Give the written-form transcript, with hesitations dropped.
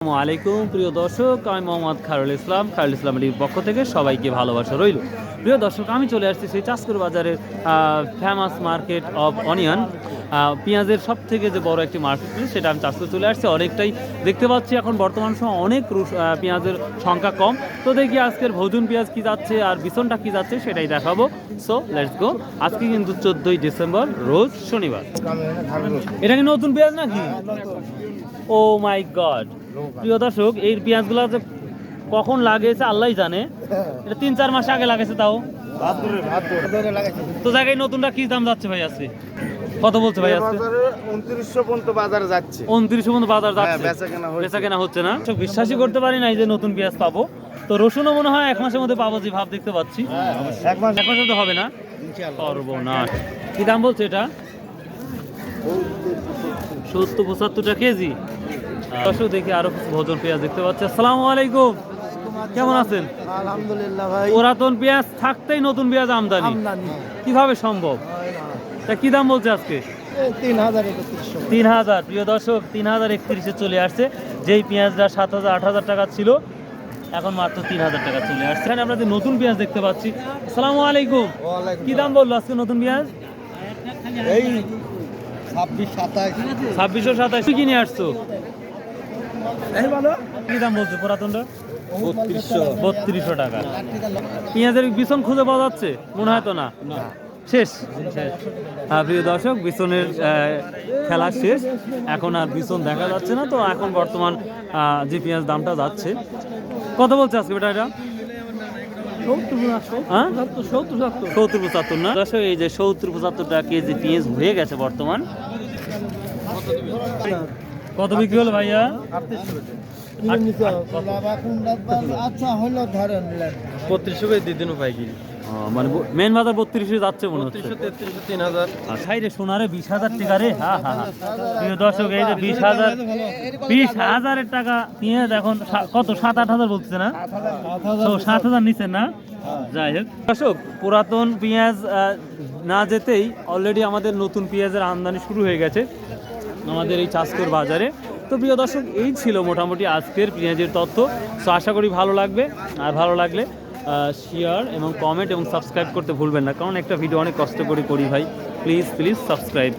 আসসালামু আলাইকুম প্রিয় দর্শক, আমি মোহাম্মদ খায়রুল ইসলামের পক্ষ থেকে সবাইকে ভালোবাসা রইল। প্রিয় দর্শক, আমি চলে আসছি সেই চাষকর বাজারের ফেমাস মার্কেট অফ অনিয়ন, পেঁয়াজের সব থেকে যে বড় একটি মার্কেট, সেটা আমি চাষকর চলে আসছি। অনেকটাই দেখতে পাচ্ছি এখন বর্তমান সময় অনেক পেঁয়াজের সংখ্যা কম। তো দেখি আজকের ভোজন পেঁয়াজ কী যাচ্ছে আর বিছনটা কী যাচ্ছে সেটাই দেখাবো। So let's go. আজকে কিন্তু 14ই ডিসেম্বর, রোজ শনিবার। এটা কি নতুন পেঁয়াজ নাকি? ও মাই গড! প্রিয় দর্শক, এই পেঁয়াজগুলো যে কখন লাগেছে আল্লাহ জানে। এটা 3-4 মাস আগে লাগেছে, তাও তো জায়গায় নতুনটা কি দাম যাচ্ছে ভাই? আজকে কত বলছে ভাই? আজকে 2900 পর্যন্ত বাজার যাচ্ছে। 2900 পর্যন্ত বাজার যাচ্ছে, বেচা কেনা হচ্ছে না। বিশ্বাসই করতে পারি নাই যে নতুন পেঁয়াজ পাবো। তো রসুনও মনে হয় 1 মাসের মধ্যে পাবো, যে ভাব দেখতে পাচ্ছি। 1 মাসের তো হবে না, সর্বনাশ। কি দাম বলছে এটা? 70-75 টাকা কেজি। দর্শক, দেখি আরো কিছু ভোজন পেঁয়াজ দেখতে পাচ্ছি। আসসালামু আলাইকুম, কেমন আছেন? আলহামদুলিল্লাহ ভাই। পুরাতন পেঁয়াজ থাকতেই নতুন পেঁয়াজ আমদানি কিভাবে সম্ভব? তা কি দাম বলছে আজকে? 3000। প্রিয় দর্শক, 3031 চলে আসছে। যেই পেঁয়াজটা 7000-8000 টাকা ছিল, এখন মাত্র 3000 টাকা চলে আসছে। এখানে আমরা যে নতুন পেঁয়াজ দেখতে পাচ্ছি। আসসালামু আলাইকুম, কি দাম বললো আজকে নতুন পেঁয়াজ? এই 2627 কি কিনে আসছো? কি দাম বলছো পুরাতনটা? 3200 টাকা। পেঁয়াজের বিছন খুঁজে পাওয়া যাচ্ছে? মনে হয় তো না, শেষ। হ্যাঁ প্রিয় দর্শক, বিছনের খেলা শেষ, এখন আর বিছন দেখা যাচ্ছে না। তো এখন বর্তমান যে পেঁয়াজ দামটা যাচ্ছে, কত বলছে আজকে বেটা এটা? 70-75 না দর্শক? এই যে 70-75 টাকা কেজি পেঁয়াজ হয়ে গেছে বর্তমান। কত বিক্রি হলো ভাইয়া? আচ্ছা হলো ধরেন 3200 দিয়ে দিন ভাই। কি মানে মেন বাজার 32 যাচ্ছে মনে হচ্ছে। 3200 3000 সাইডে সোনারে 20,000 টাকা রে। হ্যাঁ হ্যাঁ হ্যাঁ প্রিয় দর্শক, এই যে 20,000 টাকা পেঁয়াজ এখন কত 7-8 হাজার বলছে না? তো 7,000 নিচে না? যাই হোক দর্শক, পুরাতন পেঁয়াজ না যেতেই অলরেডি আমাদের নতুন পেঁয়াজের আমদানি শুরু হয়ে গেছে আমাদের এই চাষকর বাজারে। তো প্রিয় দর্শক, এই ছিল মোটামুটি আজকের পেঁয়াজের তথ্য। সো আশা করি ভালো লাগবে, আর ভালো লাগলে শেয়ার এবং কমেন্ট এবং সাবস্ক্রাইব করতে ভুলবেন না, কারণ একটা ভিডিও অনেক কষ্ট করে করি ভাই। Please subscribe.